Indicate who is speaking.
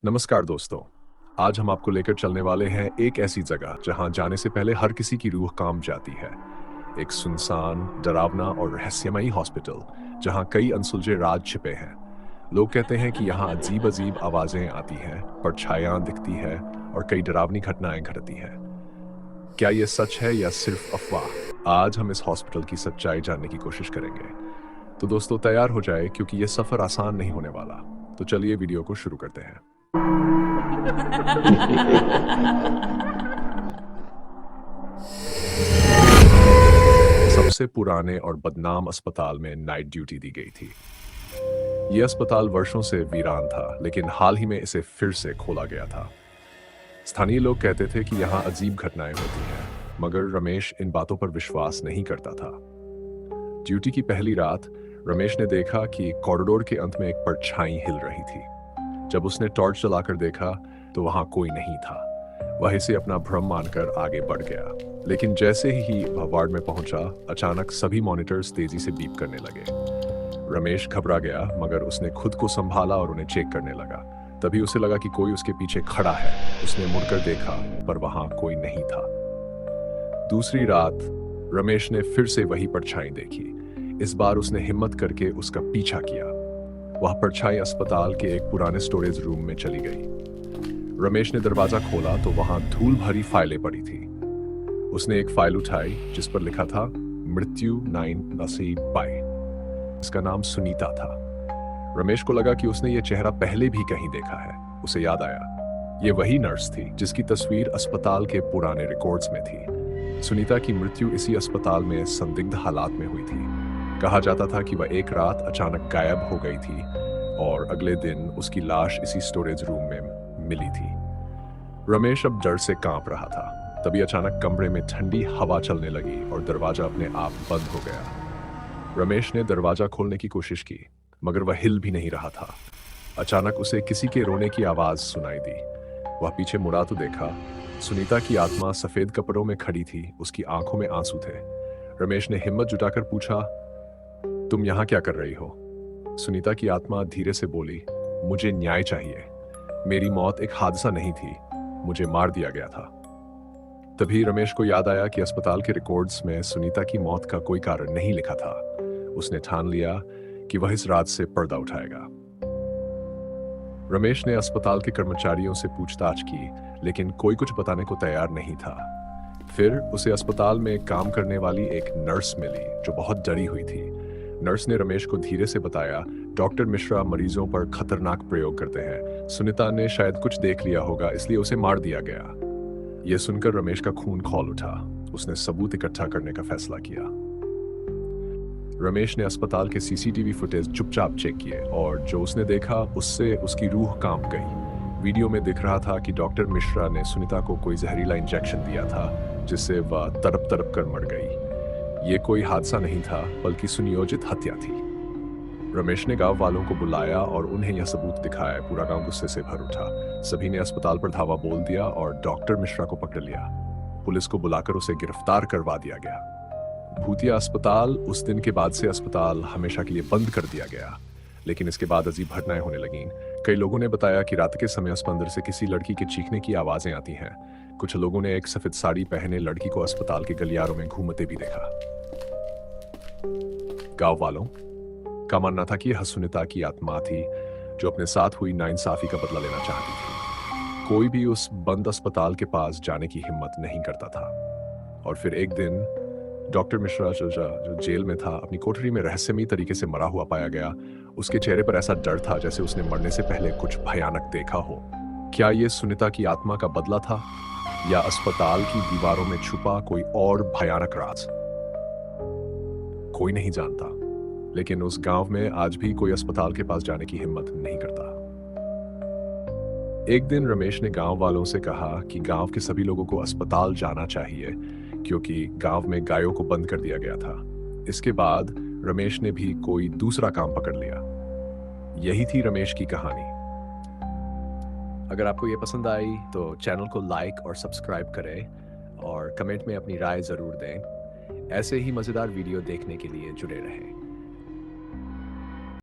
Speaker 1: नमस्कार दोस्तों। आज हम आपको लेकर चलने वाले हैं एक ऐसी जगह जहां जाने से पहले हर किसी की रूह कांप जाती है। एक सुनसान, डरावना और रहस्यमयी हॉस्पिटल जहां कई अनसुलझे राज छिपे हैं। लोग कहते हैं कि यहाँ अजीब-अजीब आवाजें आती हैं, परछाइयां दिखती है और कई डरावनी घटनाएं घटती हैं। क्या ये सच है या सिर्फ अफवाह? आज हम इस हॉस्पिटल की सच्चाई जानने की कोशिश करेंगे। तो दोस्तों तैयार हो जाए क्योंकि ये सफर आसान नहीं होने वाला। तो चलिए वीडियो को शुरू करते हैं। सबसे पुराने और बदनाम अस्पताल में नाइट ड्यूटी दी गई थी। यह अस्पताल वर्षों से वीरान था, लेकिन हाल ही में इसे फिर से खोला गया था। स्थानीय लोग कहते थे कि यहाँ अजीब घटनाएं होती हैं, मगर रमेश इन बातों पर विश्वास नहीं करता था। ड्यूटी की पहली रात रमेश ने देखा कि कॉरिडोर के अंत में एक परछाई हिल रही थी। जब उसने टॉर्च जलाकर देखा तो वहां कोई नहीं था। वह इसे अपना भ्रम मानकर आगे बढ़ गया, लेकिन जैसे ही वह वार्ड में पहुंचा, अचानक सभी मॉनिटर्स तेजी से बीप करने लगे। रमेश घबरा गया, मगर उसने खुद को संभाला और उन्हें चेक करने लगा। तभी उसे लगा कि कोई उसके पीछे खड़ा है। उसने मुड़कर देखा, पर वहां कोई नहीं था। दूसरी रात रमेश ने फिर से वही परछाई देखी। इस बार उसने हिम्मत करके उसका पीछा किया। वह परछाई अस्पताल के एक पुराने स्टोरेज रूम में चली गई। रमेश ने दरवाजा खोला तो वहां धूल भरी फाइलें पड़ी थी। उसने एक फाइल उठाई जिस पर लिखा था मृत्यु 9 नसीब बाई। इसका नाम सुनीता था। रमेश को लगा कि उसने ये चेहरा पहले भी कहीं देखा है। उसे याद आया, ये वही नर्स थी जिसकी तस्वीर अस्पताल के पुराने रिकॉर्ड्स में थी। सुनीता की मृत्यु इसी अस्पताल में संदिग्ध हालात में हुई थी। कहा जाता था कि वह एक रात अचानक गायब हो गई थी और अगले दिन उसकी लाश इसी स्टोरेज रूम में मिली थी। रमेश अब डर से कांप रहा था। तभी अचानक कमरे में ठंडी हवा चलने लगी और दरवाजा अपने आप बंद हो गया। रमेश ने दरवाजा खोलने की कोशिश की, मगर वह हिल भी नहीं रहा था। अचानक उसे किसी के रोने की आवाज सुनाई दी। वह पीछे मुड़ा तो देखा, सुनीता की आत्मा सफेद कपड़ों में खड़ी थी। उसकी आंखों में आंसू थे। रमेश ने हिम्मत जुटाकर पूछा, तुम यहाँ क्या कर रही हो? सुनीता की आत्मा धीरे से बोली, मुझे न्याय चाहिए। मेरी मौत एक हादसा नहीं थी, मुझे मार दिया गया था। तभी रमेश को याद आया कि अस्पताल के रिकॉर्ड्स में सुनीता की मौत का कोई कारण नहीं लिखा था। उसने ठान लिया कि वह इस रात से पर्दा उठाएगा। रमेश ने अस्पताल के कर्मचारियों से पूछताछ की, लेकिन कोई कुछ बताने को तैयार नहीं था। फिर उसे अस्पताल में काम करने वाली एक नर्स मिली जो बहुत डरी हुई थी। नर्स ने रमेश को धीरे से बताया, डॉक्टर मिश्रा मरीजों पर खतरनाक प्रयोग करते हैं। सुनीता ने शायद कुछ देख लिया होगा, इसलिए उसे मार दिया गया। यह सुनकर रमेश का खून खौल उठा। उसने सबूत इकट्ठा करने का फैसला किया। रमेश ने अस्पताल के सीसीटीवी फुटेज चुपचाप चेक किए और जो उसने देखा उससे उसकी रूह कांप गई। वीडियो में दिख रहा था कि डॉक्टर मिश्रा ने सुनीता को कोई जहरीला इंजेक्शन दिया था, जिससे वह तड़प तड़प कर मर गई। ये कोई हादसा नहीं था, बल्कि सुनियोजित हत्या थी। रमेश ने गांव वालों को बुलाया और उन्हें यह सबूत दिखाया। पूरा गांव गुस्से से भर उठा। सभी ने अस्पताल पर धावा बोल दिया और डॉक्टर मिश्रा को पकड़ लिया। पुलिस को बुलाकर उसे गिरफ्तार करवा दिया गया। भूतिया अस्पताल, उस दिन के बाद से अस्पताल हमेशा के लिए बंद कर दिया गया। लेकिन इसके बाद अजीब घटनाएं होने लगीं। कई लोगों ने बताया कि रात के समय अस्पताल से किसी लड़की के चीखने की आवाजें आती हैं। कुछ लोगों ने एक सफेद साड़ी पहने लड़की को अस्पताल के गलियारों में घूमते भी देखा। गांव वालों का मानना था कि यह सुनीता की आत्मा थी जो अपने साथ हुई नाइंसाफी का बदला लेना चाहती थी। कोई भी उस बंद अस्पताल के पास जाने की हिम्मत नहीं करता था। और फिर एक दिन डॉक्टर मिश्रा जो जेल में था, अपनी कोठरी में रहस्यमयी तरीके से मरा हुआ पाया गया। उसके चेहरे पर ऐसा डर था जैसे उसने मरने से पहले कुछ भयानक देखा हो। क्या यह सुनीता की आत्मा का बदला था या अस्पताल की दीवारों में छुपा कोई और भयानक राज? कोई नहीं जानता, लेकिन उस गांव में आज भी कोई अस्पताल के पास जाने की हिम्मत नहीं करता। एक दिन रमेश ने गांव वालों से कहा कि गांव के सभी लोगों को अस्पताल जाना चाहिए, क्योंकि गांव में गायों को बंद कर दिया गया था। इसके बाद रमेश ने भी कोई दूसरा काम पकड़ लिया। यही थी रमेश की कहानी। अगर आपको ये पसंद आई तो चैनल को लाइक और सब्सक्राइब करें और कमेंट में अपनी राय जरूर दें। ऐसे ही मजेदार वीडियो देखने के लिए जुड़े रहें।